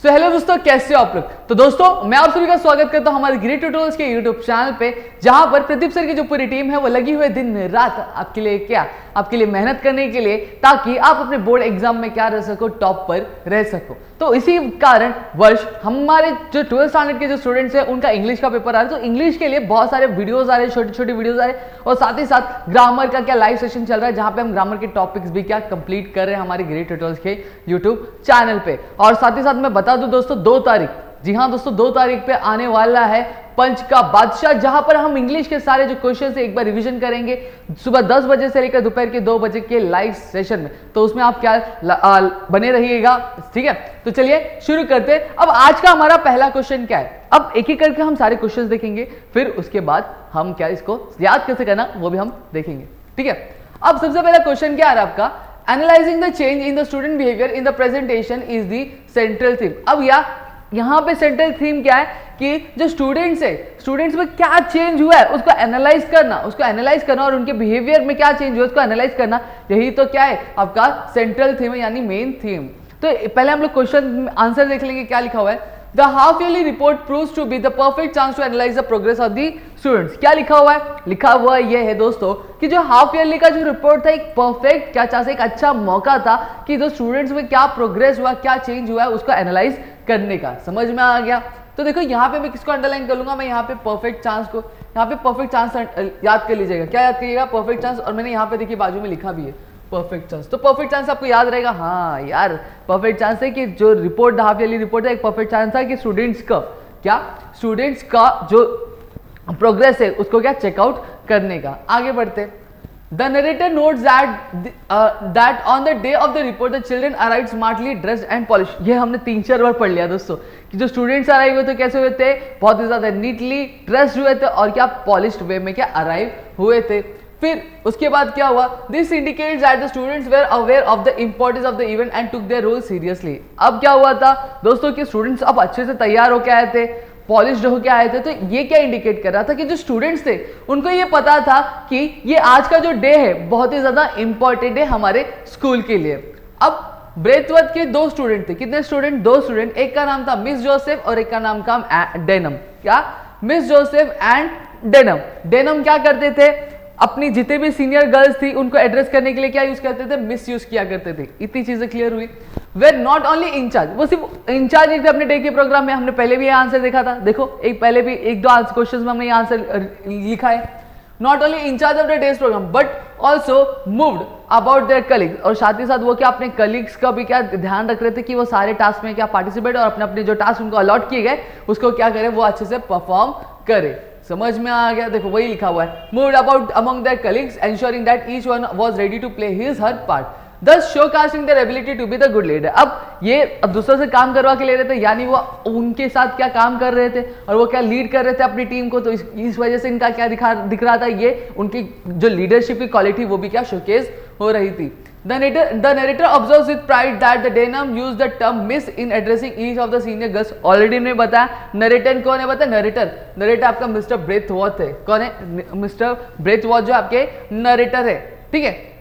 So hello दोस्तों, कैसे हो आप लोग। तो दोस्तों मैं आप सभी का स्वागत करता हूं हमारे ग्रेट ट्यूटोरियल्स के यूट्यूब चैनल पे, जहां पर प्रदीप सर की जो पूरी टीम है वो लगी हुई है दिन रात आपके लिए आपके लिए मेहनत करने के लिए, ताकि आप अपने बोर्ड एग्जाम में क्या रह सको, टॉप पर रह सको। तो इसी कारण वर्ष हमारे जो 12th स्टैंडर्ड के जो स्टूडेंट्स हैं उनका इंग्लिश का पेपर आ रहा है। तो इंग्लिश के लिए बहुत सारे वीडियोस आ रहे हैं, छोटे छोटे वीडियोस आ रहे हैं, और साथ ही साथ ग्रामर का क्या लाइव सेशन चल रहा है, जहां पे हम ग्रामर के टॉपिक्स भी क्या कंप्लीट कर रहे हैं हमारे ग्रेट ट्यूटोरियल्स के यूट्यूब चैनल पे। और साथ ही साथ मैं बता दूं दोस्तों, 2 तारीख, जी हाँ दोस्तों 2 तारीख पे आने वाला है पंच का बादशाह, जहां पर हम इंग्लिश के सारे जो क्वेश्चन है एक बार रिवीजन करेंगे सुबह 10 बजे से लेकर दोपहर के 2 बजे के लाइव सेशन में। तो उसमें आप क्या बने रहिएगा, ठीक है। तो चलिए शुरू करते हैं। अब आज का हमारा पहला क्वेश्चन क्या है, अब एक एक करके हम सारे क्वेश्चंस देखेंगे, फिर उसके बाद हम क्या इसको याद कैसे करना वो भी हम देखेंगे, ठीक है। अब सबसे पहला क्वेश्चन क्या आ रहा है आपका, analysing the change in the student behaviour in the presentation is the central theme. अब यहाँ पे सेंट्रल थीम क्या है कि जो स्टूडेंट्स है, स्टूडेंट्स में क्या चेंज हुआ है उसको एनालाइज करना, और उनके बिहेवियर में क्या चेंज हुआ है उसको एनालाइज करना, यही तो क्या है आपका सेंट्रल थीम है, यानी मेन थीम। तो पहले हम लोग क्वेश्चन आंसर देख लेंगे क्या लिखा हुआ है। The half yearly report proves to be the perfect chance to analyse the progress of the students. क्या लिखा हुआ है, लिखा हुआ ये है दोस्तों कि जो हाफ ईयरली का जो रिपोर्ट था एक परफेक्ट क्या चांस, एक अच्छा मौका था कि जो स्टूडेंट्स में क्या प्रोग्रेस हुआ, क्या चेंज हुआ है उसको एनालाइज करने का। समझ में आ गया। तो देखो यहाँ पे मैं किसको अंडरलाइन कर लूंगा, मैं यहाँ पे परफेक्ट चांस को, यहाँ पे परफेक्ट चांस याद कर लीजिएगा। क्या याद करिएगा, परफेक्ट चांस। और मैंने यहाँ पे देखिए बाजू में लिखा भी है परफेक्ट चांस। तो परफेक्ट चांस आपको याद रहेगा, हाँ यार परफेक्ट चांस है कि जो रिपोर्ट हाफ ईयरली रिपोर्ट है एक परफेक्ट चांस था कि स्टूडेंट्स का जो प्रोग्रेस है उसको क्या चेकआउट करने का। आगे बढ़ते। The narrator notes that on the day of the report the children arrived smartly dressed and polished। ये हमने 3-4 बार पढ़ लिया दोस्तों कि जो स्टूडेंट्स अराइव हुए थे कैसे हुए थे, बहुत ही ज्यादा नीटली ड्रेस्ड हुए थे और क्या पॉलिश्ड वे में क्या अराइव हुए थे। फिर उसके बाद क्या हुआ, this indicates that the students were aware of the importance of the event and took their role seriously. अब क्या हुआ था दोस्तों कि स्टूडेंट्स अब अच्छे से तैयार होकर आए थे, पॉलिश्ड होके आए थे। तो ये क्या इंडिकेट कर रहा था कि जो स्टूडेंट्स थे उनको ये पता था कि ये आज का जो डे है बहुत ही ज्यादा इंपॉर्टेंट है हमारे स्कूल के लिए। अब ब्रेथवर्थ के 2 स्टूडेंट थे, कितने स्टूडेंट, 2 स्टूडेंट, एक का नाम था मिस जोसेफ और एक का नाम था डेनम। क्या, Miss Joseph and denim. Denim क्या करते थे, अपनी जितने भी सीनियर गर्ल्स थी उनको एड्रेस करने के लिए क्या यूज करते थे, मिस यूज किया करते थे। इतनी चीजें क्लियर हुई। वेर नॉट ओनली इंचार्ज, वो सिर्फ इंचार्ज नहीं थे अपने डे के प्रोग्राम में। हमने पहले भी ये आंसर देखा था, देखो पहले भी 1-2 क्वेश्चन में हमने ये आंसर लिखा है। Not only in charge of the day's programme but also moved about their colleagues, और साथ ही साथ वो क्या अपने कलीग्स का भी क्या ध्यान रख रहे थे कि वो सारे टास्क में क्या पार्टिसिपेट और अपने अपने जो टास्क उनको अलॉट किए गए उसको क्या करे, वो अच्छे से परफॉर्म करे। समझ में आ गया, देखो वही लिखा हुआ है, moved about among their colleagues ensuring that each one was ready to play his her part, thus showcasing their ability to be the good leader। अब ये दूसरों से काम करवा के ले रहे थे, यानी वो उनके साथ क्या काम कर रहे थे और वो क्या लीड कर रहे थे अपनी टीम को। तो इस वजह से इनका क्या दिख रहा था, ये उनकी जो लीडरशिप की क्वालिटी वो भी क्या शोकेस हो रही थी। The narrator observes with pride that the Denham used the term miss in addressing each of the senior girls। Already ने बताया नरेटर कौन है, बताया नरेटर आपका मिस्टर ब्रेथवर्थ है। कौन है, मिस्टर ब्रेथवर्थ जो आपके नरेटर है, ठीक है।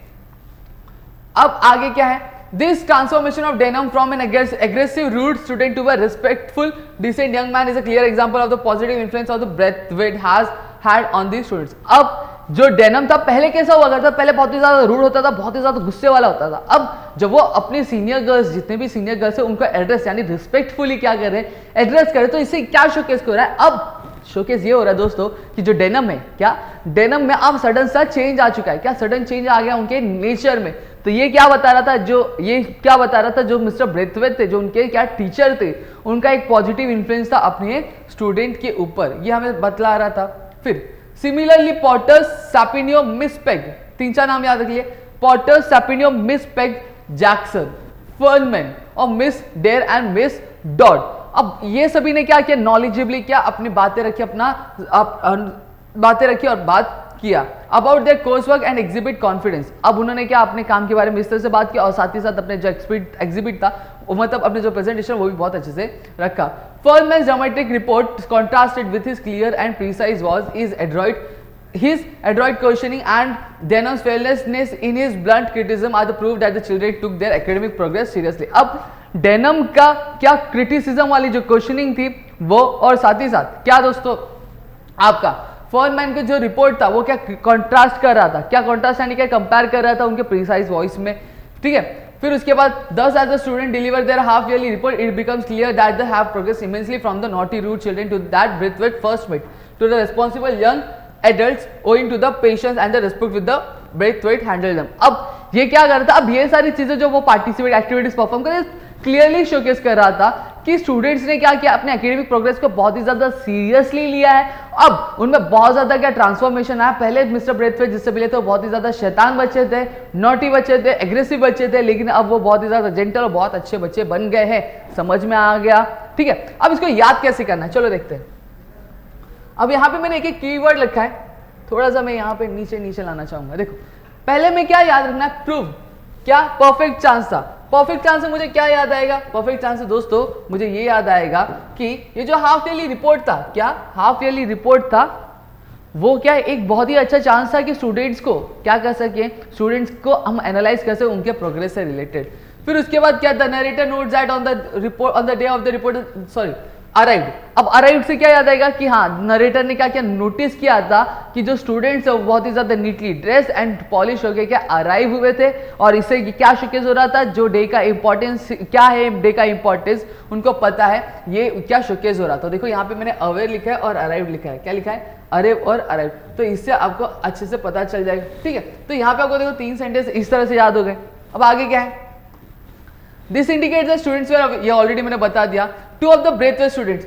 अब आगे क्या है, this transformation of Denham from an aggressive rude student to a respectful decent young man is a clear example of the positive influence of the Braithwaite has had on the students। अब जो denim था पहले कैसा हुआ करता, पहले बहुत ही ज्यादा रूड होता था, बहुत ही ज्यादा गुस्से वाला होता था। अब जब वो अपनी सीनियर गर्ल्स, जितने भी सीनियर गर्ल्स है उनको एड्रेस यानी रिस्पेक्टफुली क्या कर रहे हैं, एड्रेस करे, तो इससे क्या शोकेस हो रहा है, अब शोकेस ये हो रहा है दोस्तों कि जो डेनम है, क्या डेनम में अब सडन सा चेंज आ चुका है, क्या सडन चेंज आ गया उनके नेचर में। तो ये क्या बता रहा था, जो मिस्टर ब्रेथवेट थे, जो उनके क्या टीचर थे, उनका एक पॉजिटिव इन्फ्लुएंस था अपने स्टूडेंट के ऊपर, ये हमें बतला रहा था। फिर similarly Potter Sapiano Miss Pegg, 3-4 नाम याद रखिए, Potter Sapiano Miss Pegg Jackson Fernman और Miss Dare and Miss Dodd. अब ये सभी ने क्या किया, नॉलेजेबली क्या अपनी बातें रखी, बातें रखी और बात किया about their course work and exhibit confidence. अब उन्होंने क्या अपने काम के बारे में इस तरह से बात किया और साथ ही साथ अपने जो एग्जिबिट था, मतलब अपने जो प्रेजेंटेशन वो भी बहुत अच्छे से रखा। Furman's dramatic report contrasted with his clear and precise was his adroit questioning and Denham's fearlessness in his blunt criticism are the proof that the children took their academic progress seriously। अब denim का क्या criticism वाली जो questioning थी वो, और साथ ही साथ क्या दोस्तों आपका फर्नमैन का जो रिपोर्ट था वो क्या कॉन्ट्रास्ट कर रहा था, क्या कॉन्ट्रास्ट यानी क्या कंपेयर कर रहा था उनके प्रिसाइज वॉइस में, ठीक है। फिर उसके बाद thus as the student deliver their half yearly report it becomes clear that they have progressed immensely from the naughty rude children to that breathtaking first meet to the responsible young adults owing to the patience and the respect with the breathtaking handle them। अब ये क्या कर रहा था, अब ये सारी चीजें जो वो पार्टिसिपेट एक्टिविटीज परफॉर्म कर क्लियरली शोकेस कर रहा था कि स्टूडेंट्स ने क्या किया, अपने एकेडमिक प्रोग्रेस को बहुत ही ज्यादा सीरियसली लिया है। अब उनमें बहुत ज्यादा क्या ट्रांसफॉर्मेशन आया। पहले मिस्टर ब्रेथवेट जिससे मिले थे वो बहुत ही ज्यादा शैतान बच्चे थे, नॉटी बच्चे थे, एग्रेसिव बच्चे थे, लेकिन अब वो बहुत ही ज्यादा जेंटल और बहुत अच्छे बच्चे बन गए हैं। समझ में आ गया, ठीक है। अब इसको याद कैसे करना है चलो देखते हैं। अब यहाँ पे मैंने एक कीवर्ड लिखा है, थोड़ा सा मैं यहाँ पे नीचे नीचे लाना चाहूंगा। देखो पहले में क्या याद रखना है, प्रूव, क्या परफेक्ट चांस था। परफेक्ट चांस से मुझे क्या याद आएगा, परफेक्ट चांस से दोस्तों मुझे ये याद आएगा कि ये जो हाफ ईयरली रिपोर्ट था, क्या हाफ ईयरली रिपोर्ट था, वो क्या एक बहुत ही अच्छा चांस था कि स्टूडेंट्स को क्या कर सके, स्टूडेंट्स को हम एनालाइज कर सके उनके प्रोग्रेस से रिलेटेड। फिर उसके बाद क्या था, narrator notes that on the report on the day of the report sorry arrived. अब अराइव्ड से क्या याद आएगा कि हाँ नरेटर ने क्या क्या नोटिस किया था कि जो स्टूडेंट्स है वो बहुत ही ज्यादा नीटली ड्रेस एंड पॉलिश होके क्या अराइव हुए थे, और इससे क्या शोकेस हो रहा था, जो डे का इंपॉर्टेंस क्या है, डे का इंपॉर्टेंस उनको पता है, ये क्या शोकेस हो रहा था। देखो यहाँ पे मैंने अवेयर लिखा है और अराइव लिखा है, क्या लिखा है, अरेव और अराइव, तो इससे आपको अच्छे से पता चल जाएगा, ठीक है। तो यहाँ पे आपको देखो 3 सेंटेंस इस तरह से याद हो गए। अब आगे क्या है, this indicates the students were, ये ऑलरेडी मैंने बता दिया। Two of the Braithwaite students,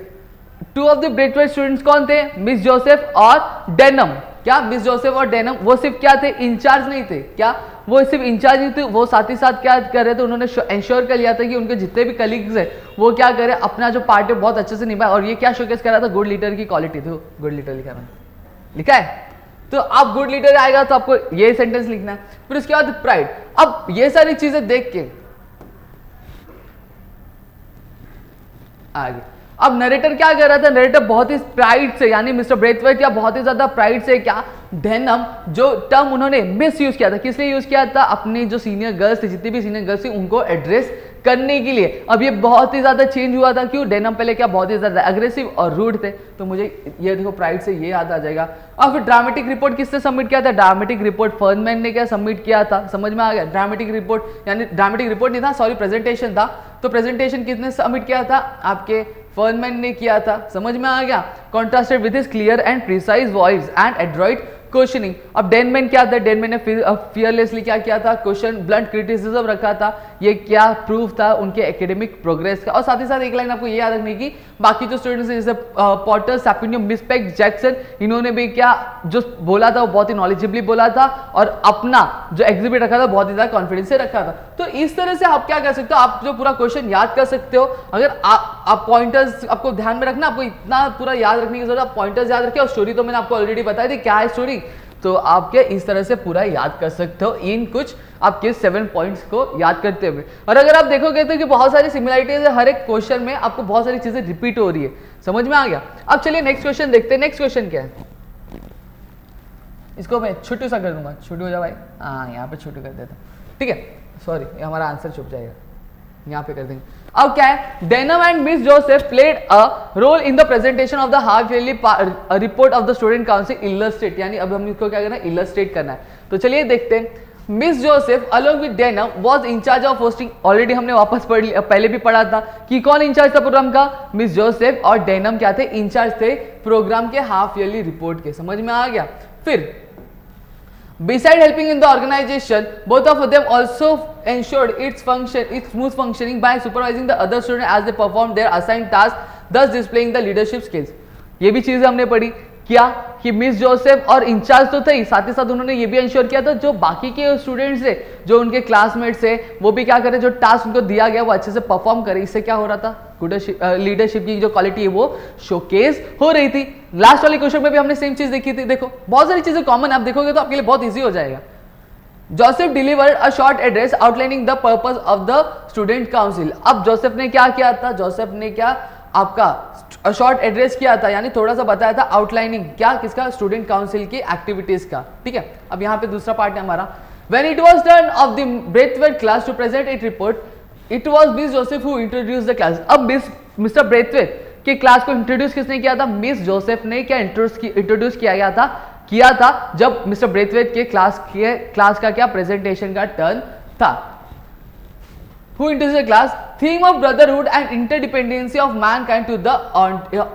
two of the Braithwaite students कौन थे, मिस जोसेफ और डेनम। क्या मिस जोसेफ और डेनम वो सिर्फ क्या थे, इंचार्ज नहीं थे, क्या वो सिर्फ इंचार्ज नहीं थे, वो साथ ही साथ क्या कर रहे थे, उन्होंने इंश्योर कर लिया था कि उनके जितने भी कलीग्स है वो क्या करें, अपना जो पार्ट है बहुत अच्छे से निभाए। और ये क्या शोकेस कर रहा था, गुड लीडर की क्वालिटी थी। गुड लीडर लिखा है मैंने, लिखा है, तो आप गुड लीडर आएगा तो आपको ये सेंटेंस लिखना है। फिर उसके बाद प्राइड। अब ये सारी चीजें देख के आगे, अब नरेटर क्या कर रहा था, नरेटर बहुत ही प्राइड से, यानी मिस्टर ब्रेथवेट क्या बहुत ही ज्यादा प्राइड से क्या डेनम जो टर्म उन्होंने मिस यूज किया था, किस लिए यूज किया था, अपनी जो सीनियर गर्ल्स थी, जितनी भी सीनियर गर्ल्स थी उनको एड्रेस करने के लिए। अब ये बहुत ही ज्यादा चेंज हुआ था, क्यों, डेनम पहले क्या बहुत ही ज्यादा एग्रेसिव और रूड थे, तो मुझे ये देखो प्राइड से ये याद आ जाएगा। और फिर ड्रामेटिक रिपोर्ट किसने सबमिट किया था, ड्रामेटिक रिपोर्ट फर्नमैन ने क्या सबमिट किया था, समझ में आ गया। ड्रामेटिक रिपोर्ट यानी ड्रामेटिक रिपोर्ट नहीं था, सॉरी प्रेजेंटेशन था, तो प्रेजेंटेशन किसने सबमिट किया था, आपके फर्नमैन ने किया था, समझ में आ गया। Contrasted with his clear and precise voice and Adroit questioning. अब डेनमैन क्या था, डेनमैन ने फियरलेसली क्या किया था, क्वेश्चन ब्लंट क्रिटिसिज्म रखा था। ये क्या प्रूफ था उनके एकेडमिक प्रोग्रेस का। और साथ ही साथ एक लाइन आपको ये याद रखने की, बाकी जो स्टूडेंट्स हैं जैसे पॉटर, सैपिनियो, मिसपेक, जैक्सन, इन्होंने भी क्या जो बोला था वो बहुत ही नॉलेजेबली बोला था, और अपना जो एग्जिबिट रखा था बहुत ही ज्यादा कॉन्फिडेंस से रखा था। तो इस तरह से आप क्या कर सकते हो, आप जो पूरा क्वेश्चन याद कर सकते हो। अगर आप पॉइंटर्स आपको ध्यान में रखना, आपको इतना पूरा याद रखने की जरूरत, आप पॉइंटर्स याद रखें। और स्टोरी तो मैंने आपको ऑलरेडी बताई थी क्या है स्टोरी, तो आप क्या इस तरह से पूरा याद कर सकते हो इन कुछ आपके 7 पॉइंट्स को याद करते हुए। और अगर आप देखोगे तो कि बहुत सारी सिमिलरिटीज है, हर एक क्वेश्चन में आपको बहुत सारी चीजें रिपीट हो रही है, समझ में आ गया। अब चलिए नेक्स्ट क्वेश्चन देखते हैं। नेक्स्ट क्वेश्चन क्या है, इसको मैं छोटू सा कर दूंगा, छोटू हो जा भाई, हाँ यहाँ पे छोटू कर देता, ठीक है, सॉरी हमारा आंसर छुप जाएगा, यहाँ पे कर देंगे। अब क्या है, Denham and Miss Joseph played a role in the presentation of the half yearly report of the student council illustrate, यानी अब हम इसको क्या करना है, इलस्ट्रेट करना है। तो चलिए देखते हैं। Miss Joseph along with Denham was in charge of hosting, already हमने वापस पढ़ लिया, पहले भी पढ़ा था कि कौन इंचार्ज था प्रोग्राम का, मिस जोसेफ, और डेनम क्या थे, इंचार्ज थे प्रोग्राम के हाफ ईयरली रिपोर्ट के, समझ में आ गया। फिर beside helping in the organization, both of them also ensured its smooth functioning by supervising the other students as they performed their assigned tasks, thus displaying the leadership skills। ये भी चीजें हमने पढ़ी, क्या कि मिस जोसेफ और in charge तो थे, साथ ही साथ उन्होंने ये भी इंश्योर किया था जो बाकी के स्टूडेंट्स थे, जो उनके क्लासमेट्स है, वो भी क्या करें, जो टास्क उनको दिया गया वो अच्छे से परफॉर्म करे। इससे क्या हो रहा था, लीडरशिप की जो क्वालिटी है वो शोकेस हो रही थी। लास्ट वाले क्वेश्चन में भी हमने सेम चीज देखी थी। देखो बहुत सारी चीजें कॉमन, आप देखोगे तो आपके लिए बहुत ईजी हो जाएगा। Joseph delivered a short address outlining the purpose of the student council. अब जोसेफ ने क्या किया था, जोसेफ ने क्या आपका शॉर्ट एड्रेस किया था, यानी थोड़ा सा बताया था आउटलाइनिंग, क्या किसका, स्टूडेंट काउंसिल की एक्टिविटीज का, ठीक है। अब यहाँ पे दूसरा पार्ट है हमारा, when it was turn of the Braithwaite class to present it report it was Miss Joseph who introduce the class. अब मिस्टर ब्रेथवेट के क्लास को इंट्रोड्यूस किसने किया था? मिस जोसेफ ने क्या इंट्रोड्यूस किया था जब मिस्टर ब्रेथवेट के क्लास का क्या प्रेजेंटेशन का टर्न था। Who introduced the class? Theme of brotherhood and interdependency of mankind to the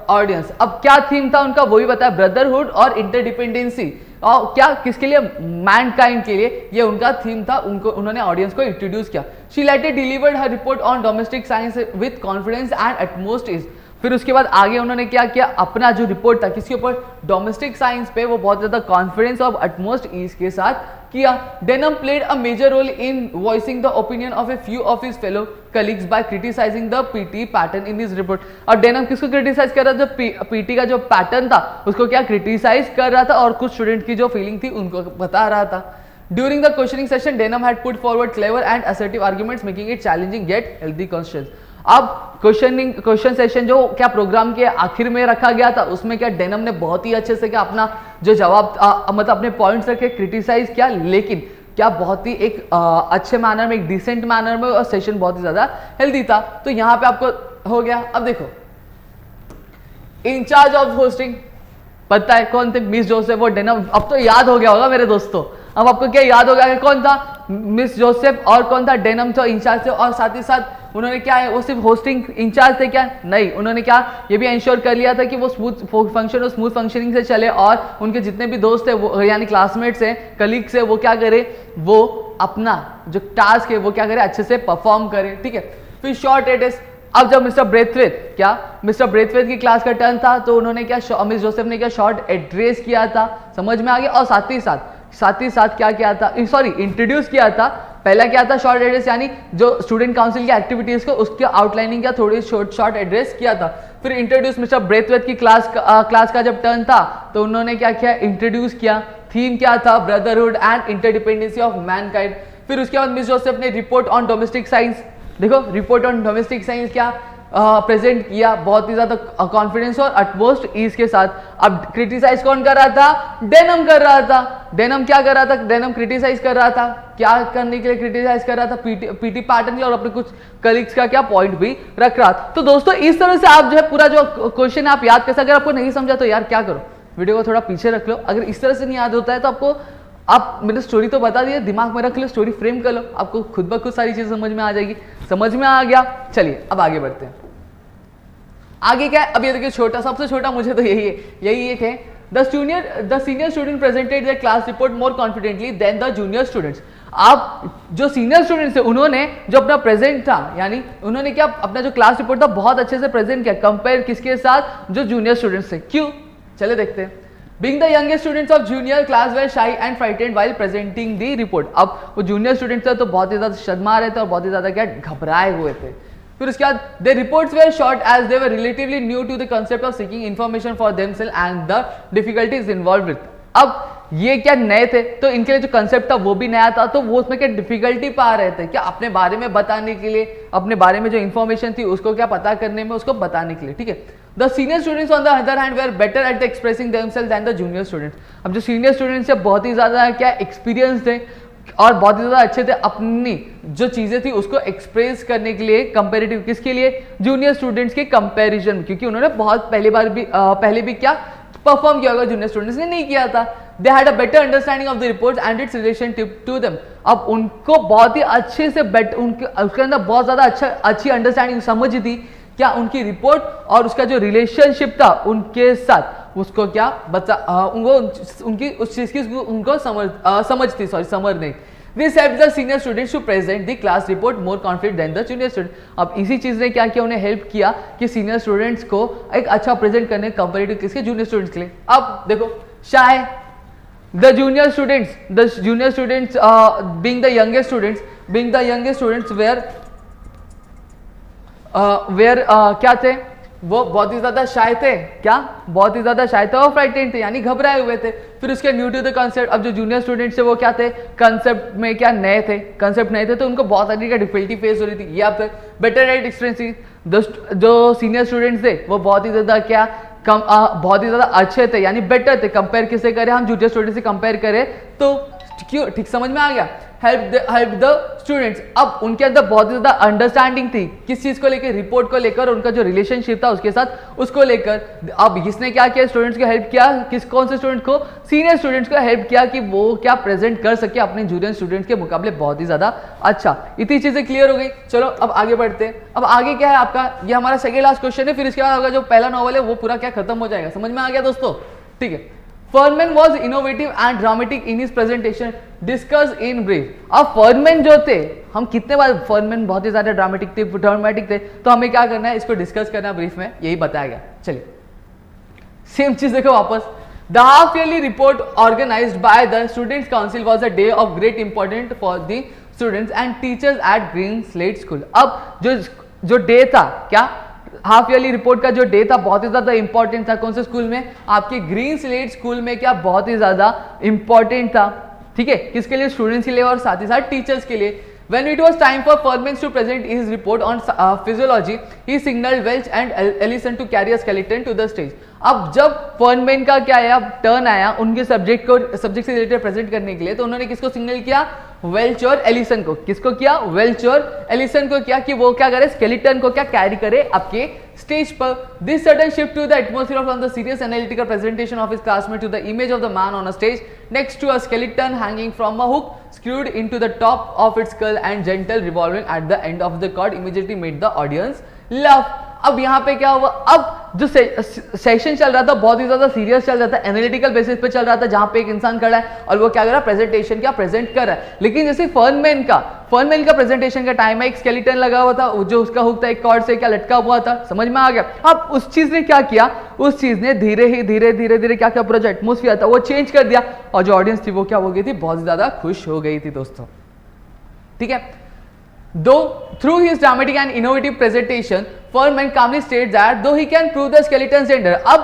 audience। अब क्या थीम था उनका वो भी बताया, ब्रदरहुड और इंटरडिपेंडेंसी, और क्या किसके लिए? मैनकाइंड के लिए ये उनका थीम था। उन्होंने ऑडियंस को इंट्रोड्यूस किया। She later delivered her report on domestic science with confidence and utmost ease. फिर उसके बाद आगे उन्होंने क्या किया? अपना जो रिपोर्ट था किसके ऊपर? डोमेस्टिक साइंस पे, वो बहुत ज्यादा कॉन्फिडेंस और एटमोस्ट ईज के साथ किया। Denham played a major role in voicing the opinion of a few of his fellow colleagues by criticising the PT pattern in his report. और डेनम किसको क्रिटिसाइज कर रहा था? जो पीटी का जो पैटर्न था उसको क्या क्रिटिसाइज कर रहा था, और कुछ स्टूडेंट की जो फीलिंग थी उनको बता रहा था। During the questioning session, Denham had put forward clever and assertive arguments, making it challenging yet healthy questions। अब क्वेश्चन सेशन जो क्या प्रोग्राम के आखिर में रखा गया था, उसमें क्या डेनम ने बहुत ही अच्छे से क्या अपना जो जवाब मतलब अपने पॉइंट्स रखे, क्रिटिसाइज किया, लेकिन क्या बहुत ही एक अच्छे मैनर में, एक डिसेंट मैनर में, और सेशन बहुत ही ज्यादा हेल्दी था। तो यहाँ पे आपको हो गया। अब देखो इंचार्ज ऑफ होस्टिंग पता है कौन थे? मिस जोसेफ और डेनम। अब तो याद हो गया होगा मेरे दोस्तों। अब आपको क्या याद हो गया कि कौन था? मिस जोसेफ और कौन था? डेनम था इंचार्ज थे। और साथ ही साथ उन्होंने क्या है, वो सिर्फ होस्टिंग इंचार्ज थे क्या? नहीं, उन्होंने क्या ये भी इंश्योर कर लिया था कि वो स्मूथ फंक्शनिंग से चले, और उनके जितने भी दोस्त है वो यानी क्लासमेट्स हैं, कलीग्स है, वो क्या करे, वो अपना जो टास्क है वो क्या करे, अच्छे से परफॉर्म करे। ठीक है। फिर शॉर्ट एड्रेस। अब जब मिस्टर ब्रेथवेट की क्लास का टर्न था, तो उन्होंने क्या, मिस जोसेफ ने क्या शॉर्ट एड्रेस किया था, समझ में आ गया। और साथ ही साथ क्या किया था, सॉरी इंट्रोड्यूस किया था। पहला क्या था? शॉर्ट एड्रेस, यानी जो स्टूडेंट काउंसिल की एक्टिविटीज को उसकी आउटलाइनिंग क्या थोड़ी शॉर्ट एड्रेस किया था। फिर इंट्रोड्यूस मिस्टर ब्रेथवेट की क्लास का जब टर्न था, तो उन्होंने क्या किया? इंट्रोड्यूस किया। थीम क्या था? Brotherhood and interdependency of Mankind. फिर उसके बाद मिस जोसेफ ने रिपोर्ट ऑन डोमेस्टिक साइंस, देखो रिपोर्ट ऑन डोमेस्टिक साइंस क्या प्रेजेंट किया, बहुत ही ज्यादा कॉन्फिडेंस और अटमोस्ट ईज के साथ। अब क्रिटिसाइज कौन कर रहा था? डेनम कर रहा था। डेनम क्या कर रहा था? डेनम क्रिटिसाइज कर रहा था। क्या करने के लिए क्रिटिसाइज कर रहा था? पीटी पैटर्न के, और अपने कुछ कलीग्स का क्या पॉइंट भी रख रहा था। तो दोस्तों इस तरह से आप जो है पूरा जो क्वेश्चन आप याद कर सकते। अगर आपको नहीं समझा तो यार क्या करो, वीडियो को थोड़ा पीछे रख लो। अगर इस तरह से नहीं याद होता है तो आपको, आप मैंने स्टोरी तो बता दी है, दिमाग में रख लो, स्टोरी फ्रेम कर लो, आपको खुद ब खुद सारी चीजें समझ में आ जाएगी। समझ में आ गया? चलिए अब आगे बढ़ते हैं। आगे क्या है? अब ये देखिए छोटा, सबसे छोटा मुझे तो यही एक है। The senior student presented their class report more confidently than the junior students. आप जो सीनियर स्टूडेंट्स है उन्होंने जो अपना प्रेजेंट था, यानी उन्होंने क्या अपना जो क्लास रिपोर्ट था बहुत अच्छे से प्रेजेंट किया, कंपेयर किसके साथ? जो जूनियर स्टूडेंट्स थे। क्यों? चले देखते हैं। Being the youngest students of junior class were shy and frightened while presenting the report। अब वो जूनियर स्टूडेंट्स थे तो बहुत ही ज्यादा शर्मा रहे थे और बहुत ही ज्यादा क्या घबराए हुए थे। फिर उसके बाद their reports were short as they were relatively new to the concept of seeking information for themselves and the difficulties involved with। अब ये क्या नए थे तो इनके लिए जो कंसेप्ट था वो भी नया था, तो वो उसमें क्या डिफिकल्टी पा रहे थे क्या अपने बारे में बताने के लिए, अपने बारे में जो इन्फॉर्मेशन थी उसको क्या पता करने में, उसको बताने के लिए। ठीक है। The senior students on the other hand were better at the expressing themselves than the junior students. अब जो सीनियर स्टूडेंट्स है बहुत ही ज्यादा क्या एक्सपीरियंस थे और बहुत ही ज्यादा अच्छे थे अपनी जो चीजें थी उसको एक्सप्रेस करने के लिए, कंपेरेटिव किसके लिए? जूनियर स्टूडेंट्स के कंपैरिजन में, क्योंकि उन्होंने बहुत पहले भी क्या परफॉर्म किया होगा, जूनियर स्टूडेंट्स ने नहीं किया था। They had a better understanding of the reports and its relation to them. अब उनको बहुत ही अच्छे से उसके अंदर बहुत ज्यादा अच्छी अंडरस्टैंडिंग, समझ थी क्या उनकी रिपोर्ट और उसका जो रिलेशनशिप था उनके साथ, उसको क्या उनकी उस चीज की उनको समझ थी, समझ नहीं। This helped the senior students to present the class report more confident than the junior students। अब इसी चीज ने क्या किया, उन्हें हेल्प किया कि सीनियर स्टूडेंट्स को एक अच्छा प्रेजेंट करने कंपैरेटिव किसके? जूनियर स्टूडेंट्स के लिए। अब देखो शाय the junior students being the youngest students were क्या थे? वो बहुत ही ज्यादा शाय थे। क्या? बहुत ही ज्यादा शाय थे और फ्राइटेंड थे, यानी घबराए हुए थे। फिर उसके न्यू टू द कंसेप्ट। अब जो जूनियर स्टूडेंट्स थे वो क्या थे? कंसेप्ट में क्या नए थे, कंसेप्ट नए थे, तो उनको बहुत सारी डिफिकल्टी फेस हो रही थी। या फिर बेटर एट एक्सपीरियंस। जो सीनियर स्टूडेंट्स थे वो बहुत ही ज्यादा क्या बहुत ही ज्यादा अच्छे थे, यानी बेटर थे। कंपेयर किससे करें? हम जूनियर स्टूडेंट से कंपेयर करें तो क्यों? ठीक समझ में आ गया। Help the students. अब उनके अंदर बहुत ही ज्यादा अंडरस्टैंडिंग थी किस चीज को लेकर, रिपोर्ट को लेकर, उनका जो रिलेशनशिप था उसके साथ उसको लेकर। अब इसने क्या किया, स्टूडेंट्स को हेल्प किया, कौन से स्टूडेंट को, सीनियर स्टूडेंट्स को हेल्प किया कि वो क्या प्रेजेंट कर सके अपने जूनियर स्टूडेंट्स के मुकाबले बहुत ही ज्यादा अच्छा। इतनी चीजें क्लियर हो गई। चलो अब आगे बढ़ते हैं। अब आगे क्या है आपका, ये हमारा सेकंड लास्ट क्वेश्चन है, फिर इसके बाद आपका जो पहला नॉवल है वो पूरा क्या खत्म हो जाएगा। समझ में आ गया दोस्तों? ठीक है। फर्नमैन was innovative and dramatic in his presentation, discussed in brief। अब फर्नमैन जो थे, हम कितने बार फर्नमैन बहुत ही ज्यादा ड्रामेटिक थे, ड्रामेटिक थे, तो हमें क्या करना है, इसको डिस्कस करना है ब्रीफ में, यही बताया गया। चलिए सेम चीज देखो वापस। The half yearly report organized by the Students' Council was a day of great importance for the students and teachers at Green Slate School। अब जो डे था, क्या हाफ ईयरली रिपोर्ट का जो डे था बहुत ही ज्यादा इंपॉर्टेंट था। कौन से स्कूल में? आपके ग्रीन स्लेट स्कूल में। क्या बहुत ही ज्यादा इंपॉर्टेंट था, ठीक है, किसके लिए? स्टूडेंट्स के लिए और साथ ही साथ टीचर्स के लिए। When it was time for Furman to present his report on physiology, he signaled Welch and Ellison to carry a skeleton to the stage। अब जब फर्नमैन का क्या आया, टर्न आया उनके सब्जेक्ट से रिलेटेड प्रेजेंट करने के लिए, तो उन्होंने किसको सिग्नल किया? वेल्च और एलिसन को। किसको किया? वेल्च और एलिसन को किया कि वो क्या करे, स्केलेटन को क्या कैरी करे आपके स्टेज पर। This sudden shift to the atmosphere from the serious analytical presentation of his classmate to the image of the man on a stage next to a skeleton hanging from a hook screwed into the top of its skull and gentle revolving at the end of the cord immediately made the audience laugh। अब यहाँ पे क्या हुआ, अब जो session चल रहा था बहुत ही ज्यादा सीरियस चल रहा था, एनालिटिकल बेसिस पे चल रहा था, जहां पे एक इंसान खड़ा है और वो क्या कर रहा है, प्रेजेंटेशन क्या प्रेजेंट कर रहा है। लेकिन जैसे फर्नमैन का प्रेजेंटेशन का टाइम है, एक स्केलेटन लगा हुआ था, जो उसका हुक था एक कॉर्ड से क्या लटका हुआ था, समझ में आ गया। अब उस चीज ने क्या किया, उस चीज ने धीरे क्या क्या पूरा जो एटमोस्फियर था वो चेंज कर दिया, और जो ऑडियंस थी वो क्या हो गई थी, बहुत ज्यादा खुश हो गई थी दोस्तों। ठीक है। Though through his dramatic and innovative presentation, Furman calmly states that though he can prove the skeleton's gender। अब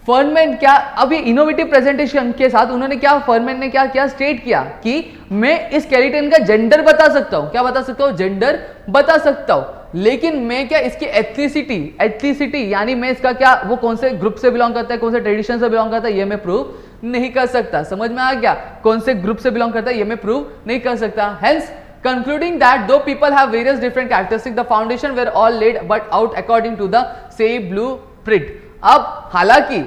फर्नमैन क्या, अभी इनोवेटिव प्रेजेंटेशन के साथ उन्होंने क्या, फर्नमैन ने क्या किया, स्टेट किया कि मैं इस स्केलेटन का जेंडर बता सकता हूं। क्या बता सकता हूं? जेंडर बता सकता हूं। लेकिन मैं क्या, इसकी एथनिसिटी यानी मैं इसका क्या, वो कौन से ग्रुप से बिलोंग करता है, कौन से ट्रेडिशन से बिलोंग करता है, ये मैं प्रूव नहीं कर सकता। समझ में आ गया? कौन से ग्रुप से बिलोंग करता है ये मैं प्रूव नहीं कर सकता। Hence concluding that though people have various different characteristics, the foundation were all laid but out according to the same blueprint। अब हालांकि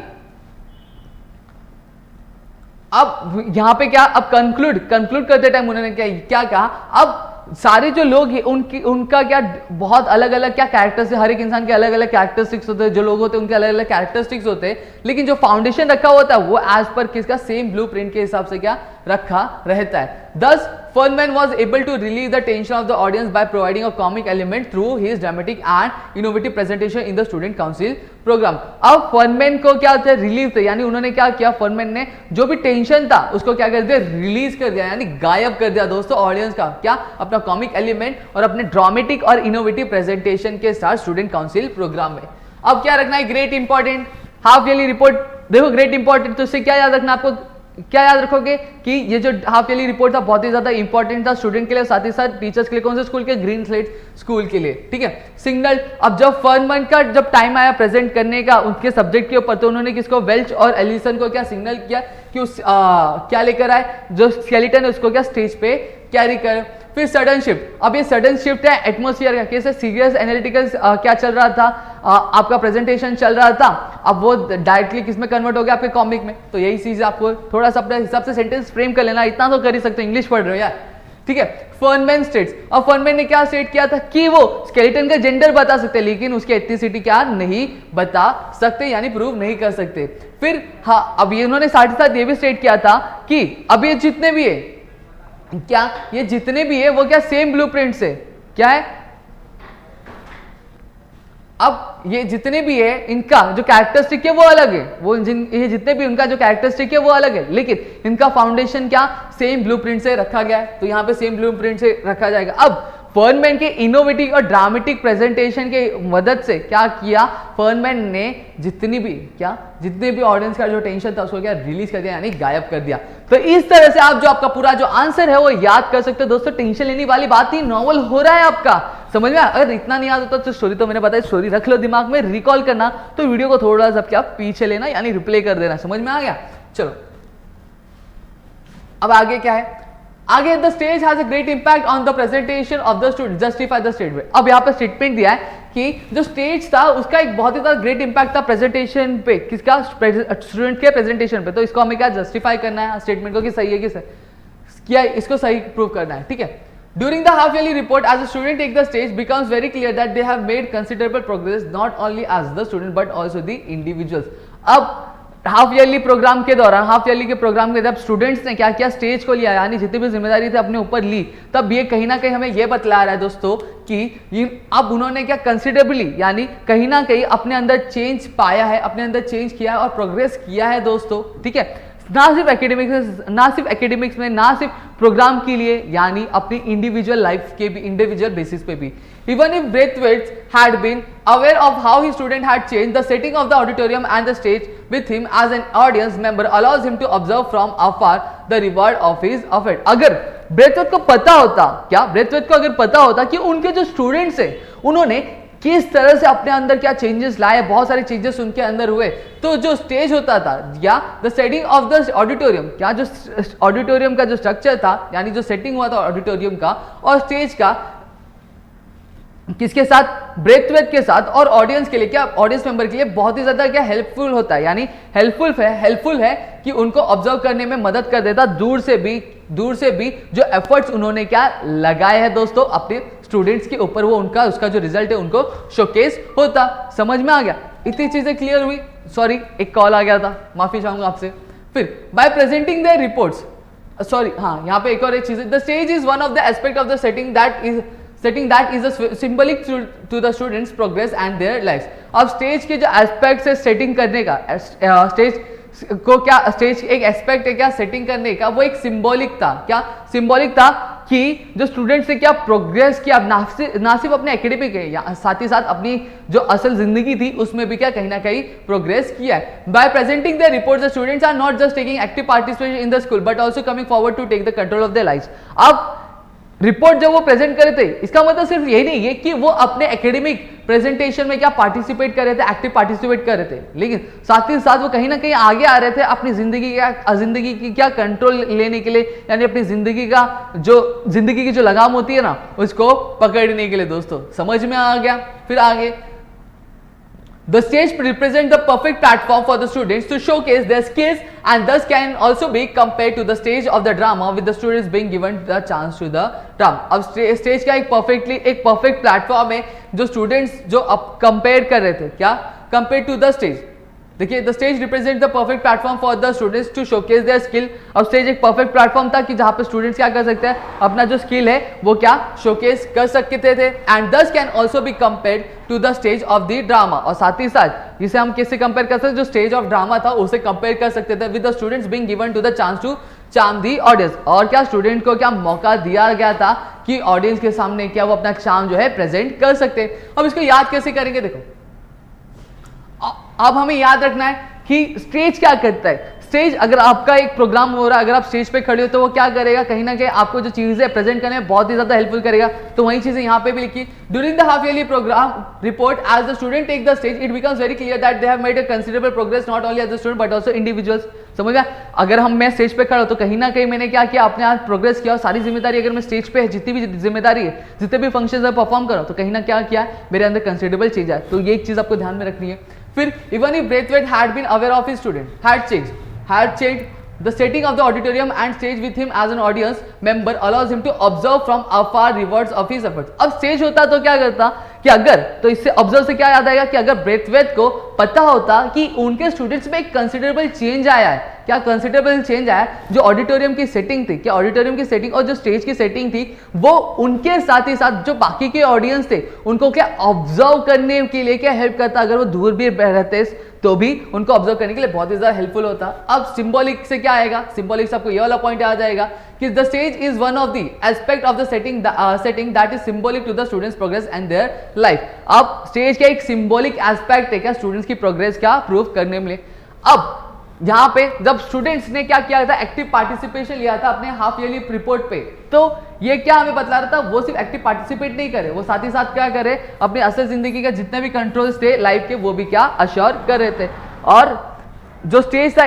अब यहां पे क्या, अब कंक्लूड करते टाइम उन्होंने क्या कहा, अब सारे जो लोग हैं उनका क्या बहुत अलग अलग क्या कैरेक्टर्स है, हर एक इंसान के अलग अलग कैरेक्टरिस्टिक्स होते हैं, जो लोग होते हैं उनके अलग अलग कैरेक्टरिस्टिक्स होते हैं, लेकिन जो फाउंडेशन रखा होता है वो एज पर किसका, सेम ब्लूप्रिंट के हिसाब से क्या रखा रहता है। Thus, Furman was able to relieve the tension of the audience by providing a comic element through his dramatic and innovative presentation in the Student Council program। अब फर्नमैन को क्या होता है, रिलीफ थे, यानी उन्होंने क्या किया, फर्नमैन ने जो भी टेंशन था उसको क्या कर दिया, रिलीज कर दिया, यानी गायब कर दिया दोस्तों ऑडियंस का क्या, अपना कॉमिक एलिमेंट और अपने ड्रामेटिक और इनोवेटिव प्रेजेंटेशन के साथ स्टूडेंट काउंसिल प्रोग्राम में। अब क्या रखना है, great important half yearly report. देखो ग्रेट इंपॉर्टेंट, तो इससे क्या याद रखना, आपको क्या याद रखोगे कि ये जो हाफ ईयरली रिपोर्ट था बहुत ही ज्यादा इंपॉर्टेंट था स्टूडेंट के लिए, साथ ही साथ टीचर्स के लिए। कौन से स्कूल के? ग्रीन स्लेट स्कूल के लिए। ठीक है। सिग्नल, अब जब फर्नमैन का जब टाइम आया प्रेजेंट करने का उनके सब्जेक्ट के ऊपर, तो उन्होंने किसको, वेल्च और एलिसन को क्या सिग्नल किया कि उस क्या लेकर आए, जो स्केलेटन है उसको क्या स्टेज पे कैरी कर। फिर सडन शिफ्ट, अब ये सडन शिफ्ट है एटमोस्फियर का, कैसे सीरियस एनालिटिकल क्या चल रहा था, आपका प्रेजेंटेशन चल रहा था, अब वो डायरेक्टली किस में कन्वर्ट हो गया, आपके कॉमिक में। तो यही चीज आपको थोड़ा सा अपने हिसाब से सेंटेंस फ्रेम कर लेना, इतना तो कर ही सकते हो, इंग्लिश पढ़ रहे हो यार। ठीक है। फर्नमैन स्टेट्स, अब फर्नमैन ने क्या स्टेट किया था कि वो स्केलेटन का जेंडर बता सकते, लेकिन उसकी एथनिसिटी क्या नहीं बता सकते, यानी प्रूव नहीं कर सकते। फिर हाँ, अब ये उन्होंने साथ ही साथ ये भी स्टेट किया था कि अब ये जितने भी है क्या, ये जितने भी है वो क्या सेम ब्लूप्रिंट से क्या है, अब ये जितने भी है इनका जो कैरेक्टरिस्टिक है वो अलग है, वो ये जितने भी उनका जो कैरेक्टरिस्टिक है वो अलग है, लेकिन इनका फाउंडेशन क्या सेम ब्लूप्रिंट से रखा गया है, तो यहां पे सेम ब्लूप्रिंट से रखा जाएगा। अब फर्नमैन के इनोवेटिव और ड्रामेटिक प्रेजेंटेशन के मदद से क्या किया, फर्नमैन ने जितनी भी ऑडियंस का जो टेंशन था उसको क्या रिलीज कर दिया, यानी गायब कर दिया। तो इस तरह से आप जो आपका पूरा जो आंसर है वो याद कर सकते हो दोस्तों। टेंशन लेने वाली बात ही, नॉवल हो रहा है आपका, समझ में। अगर इतना नहीं याद होता तो स्टोरी तो मैंने बताया, स्टोरी रख लो दिमाग में, रिकॉल करना, तो वीडियो को थोड़ा सा क्या पीछे लेना, यानी रिप्ले कर देना, समझ में आ गया। चलो अब आगे क्या है, आगे the stage has a great impact on the presentation of the student, justify the statement. अब यहाँ पे स्टेटमेंट दिया है कि जो स्टेज था उसका एक बहुत ही ज्यादा ग्रेट इंपैक्ट था प्रेजेंटेशन पे, किसका, स्टूडेंट के प्रेजेंटेशन पे। तो इसको हमें क्या जस्टिफाई करना है स्टेटमेंट को कि सही है कि सही क्या, इसको सही प्रूव करना है, ठीक है। During the half yearly report, as a student take the stage, becomes very clear that they have made considerable progress not only as the student but also the individuals। अब हाफ ईयरली प्रोग्राम के दौरान, half yearly के programme के जब students ने क्या किया, stage को लिया, यानी जितनी भी जिम्मेदारी थी अपने ऊपर ली, तब ये कहीं ना कहीं हमें ये बतला रहा है दोस्तों कि अब उन्होंने क्या कंसिडरेबली, यानी कहीं ना कहीं अपने अंदर चेंज पाया है, अपने अंदर चेंज किया है और प्रोग्रेस किया है दोस्तों, ठीक है। ना सिर्फ एकेडमिक्स में, ना सिर्फ प्रोग्राम के लिए, यानी अपनी इंडिविजुअल लाइफ के भी, इंडिविजुअल बेसिस पे भी। Even if Braithwaite had been aware of how his student had changed, the setting of the auditorium and the stage with him as an audience member allows him to observe from afar the reward of his effort। अगर Brathwaite को पता होता, क्या Brathwaite को अगर पता होता कि उनके जो स्टूडेंट्स हैं उन्होंने किस तरह से अपने अंदर क्या चेंजेस लाए, बहुत सारे चेंजेस उनके अंदर हुए, तो जो स्टेज होता था या the setting of the auditorium, क्या जो ऑडिटोरियम का जो स्ट्रक्चर था, यानी जो सेटिंग हुआ था ऑडिटोरियम का और स्टेज का, किसके साथ, ब्रेथवेट के साथ, और ऑडियंस के लिए क्या, ऑडियंस मेंबर के लिए बहुत ही ज्यादा क्या हेल्पफुल होता है, यानी हेल्पफुल है कि उनको ऑब्जर्व करने में मदद कर देता, दूर से भी जो एफर्ट्स उन्होंने क्या लगाए हैं दोस्तों अपने स्टूडेंट्स के ऊपर, वो उनका उसका जो रिजल्ट है उनको शोकेस होता। समझ में आ गया, इतनी चीजें क्लियर हुई। सॉरी एक कॉल आ गया था, माफी चाहूंगा आपसे। फिर by presenting their reports, sorry हाँ यहाँ पे एक और एक चीज है, the stage is one of the aspect of the setting that is a symbolic to the students progress and their lives। अब स्टेज के जो एस्पेक्ट्स है सेटिंग करने का, स्टेज को क्या, स्टेज एक एस्पेक्ट है क्या सेटिंग करने का, वो एक सिंबॉलिक था, क्या सिंबॉलिक था कि जो स्टूडेंट्स ने क्या प्रोग्रेस किया, ना सिर्फ अपने एकेडमिक है, साथ ही साथ अपनी जो असल जिंदगी थी उसमें भी क्या कहीं ना कहीं प्रोग्रेस किया है। By presenting the report the students are not just taking active participation in the school but also coming forward to take the control of their lives. अब रिपोर्ट जब वो प्रेजेंट कर रहे थे, इसका मतलब सिर्फ यही नहीं है कि वो अपने एकेडमिक प्रेजेंटेशन में क्या पार्टिसिपेट कर रहे थे, एक्टिव पार्टिसिपेट कर रहे थे, लेकिन साथ ही साथ वो कहीं ना कहीं आगे आ रहे थे अपनी जिंदगी की क्या कंट्रोल लेने के लिए, यानी अपनी जिंदगी की जो लगाम होती है ना उसको पकड़ने के लिए। दोस्तों समझ में आ गया। फिर आगे, the stage represents the perfect platform for the students to showcase their skills and thus can also be compared to the stage of the drama with the students being given the chance to the drama। अब stage का एक perfect platform है जो students जो अब compare कर रहे थे, क्या कंपेयर टू द स्टेज। देखिए the stage represent the perfect platform for the students to showcase their skill. अब स्टेज एक परफेक्ट प्लेटफॉर्म था कि जहां पे स्टूडेंट्स क्या कर सकते हैं, अपना जो स्किल है वो क्या शोकेस कर सकते थे, and this can also be compared to the stage of the drama. और साथ ही साथ जिसे हम किससे कंपेयर कर सकते, जो स्टेज ऑफ ड्रामा था उसे कंपेयर कर सकते थे with the students being given to the chance to charm the audience. और क्या स्टूडेंट को क्या मौका दिया गया था कि ऑडियंस के सामने क्या वो अपना चार्म जो है प्रेजेंट कर सकते हैं। अब इसको याद कैसे करेंगे, देखो अब हमें याद रखना है कि स्टेज क्या करता है। स्टेज, अगर आपका एक प्रोग्राम हो रहा है, अगर आप स्टेज पे खड़े हो तो वो क्या करेगा, कहीं ना कहीं आपको जो चीजें प्रेजेंट करने में बहुत ही ज्यादा हेल्पफुल करेगा। तो वही चीजें यहाँ पे भी लिखी, during the half yearly programme report as the student take the stage it becomes very clear that they have made a considerable progress not only as the student but also individuals. समझ गया, अगर मैं stage पे खड़ा हूं तो कहीं ना कहीं मैंने क्या किया, अपने आप प्रोग्रेस किया। और सारी जिम्मेदारी अगर मैं स्टेज पे है, जितनी भी जिम्मेदारी है, जितने भी फंक्शन है परफॉर्म करो तो कहीं ना क्या किया, मेरे अंदर कंसिडरेबल चेंज आया। तो ये एक चीज आपको ध्यान में रखनी है। फिर even if Braithwaite had been aware of his student had changed the setting of the auditorium and stage with him as an audience member allows him to observe from afar rewards of his efforts। अब stage होता तो क्या करता कि अगर, तो इससे observe से क्या याद आएगा कि अगर ब्रेथवेट को पता होता कि उनके स्टूडेंट्स में एक कंसिडरेबल चेंज आया है, क्या कंसिडरेबल चेंज आया, जो ऑडिटोरियम की सेटिंग थी, क्या ऑडिटोरियम की सेटिंग और जो स्टेज की सेटिंग थी वो उनके साथ ही साथ जो बाकी के ऑडियंस थे उनको क्या ऑब्जर्व करने के लिए क्या हेल्प करता, अगर वो दूर भी रहते तो भी उनको ऑब्जर्व करने के लिए बहुत ही ज्यादा हेल्पफुल होता। अब सिंबॉलिक से क्या आएगा, सिंबॉलिक से आपको ये वाला पॉइंट आ जाएगा कि the stage is one of the aspect of the setting that is symbolic to the students progress and their life. अब स्टेज का एक सिंबॉलिक एस्पेक्ट है क्या स्टूडेंट्स की प्रोग्रेस क्या प्रूव करने में। अब यहाँ पे जब स्टूडेंट्स ने क्या किया था, एक्टिव पार्टिसिपेशन लिया था अपने हाफ ईयरली रिपोर्ट पे, तो ये क्या हमें बतला रहा था, वो सिर्फ एक्टिव पार्टिसिपेट नहीं करे, वो साथ ही साथ क्या करे, अपनी असल जिंदगी का जितने भी कंट्रोल्स थे लाइफ के वो भी क्या अश्योर कर रहे थे। और जो स्टेज था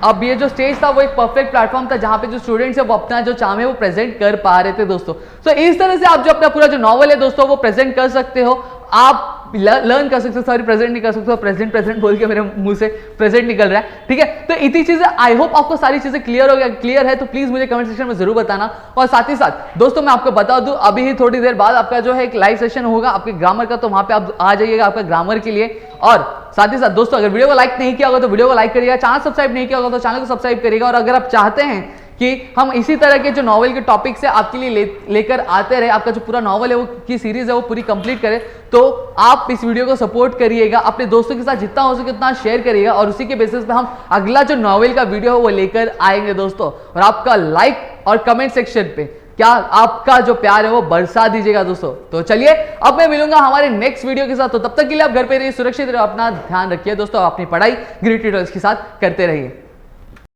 अब ये जो स्टेज था वो एक परफेक्ट प्लेटफॉर्म था जहां पे जो स्टूडेंट्स है वो अपना जो चाम है वो प्रेजेंट कर पा रहे थे दोस्तों। तो इस तरह से आप जो अपना पूरा जो नॉवल है दोस्तों वो प्रेजेंट कर सकते हो, आप लर्न कर सकते हो, सॉरी प्रेजेंट नहीं कर सकते हो, प्रेजेंट बोल के मेरे मुंह से प्रेजेंट निकल रहा है, ठीक है। तो इतनी चीजें आई होप आपको सारी चीजें क्लियर है तो प्लीज मुझे कमेंट सेक्शन में जरूर बताना। और साथ ही साथ दोस्तों मैं आपको बता दूं अभी ही थोड़ी देर बाद आपका जो है एक लाइव सेशन होगा आपके ग्रामर का, तो वहां पे आप आ जाइएगा आपका ग्रामर के लिए। और साथ ही साथ दोस्तों अगर वीडियो को लाइक नहीं किया होगा तो वीडियो को लाइक करिएगा, चैनल सब्सक्राइब नहीं किया होगा तो चैनल को सब्सक्राइब करिएगा। और अगर आप चाहते हैं कि हम इसी तरह के जो नॉवेल के टॉपिक से आपके लिए लेकर आते रहे, आपका जो पूरा नॉवेल है वो की सीरीज है वो पूरी कंप्लीट करें, तो आप इस वीडियो को सपोर्ट करिएगा, अपने दोस्तों के साथ जितना हो सके उतना शेयर करिएगा और उसी के बेसिस पे हम अगला जो नॉवेल का वीडियो है वो लेकर आएंगे दोस्तों। और आपका लाइक और कमेंट सेक्शन पे क्या आपका जो प्यार है वो बरसा दीजिएगा दोस्तों। तो चलिए अब मैं मिलूंगा हमारे नेक्स्ट वीडियो के साथ, तो तब तक के लिए आप घर पे रहिए, सुरक्षित रहिए, अपना ध्यान रखिए दोस्तों, अपनी पढ़ाई ग्रेट ट्यूटोरियल्स के साथ करते रहिए।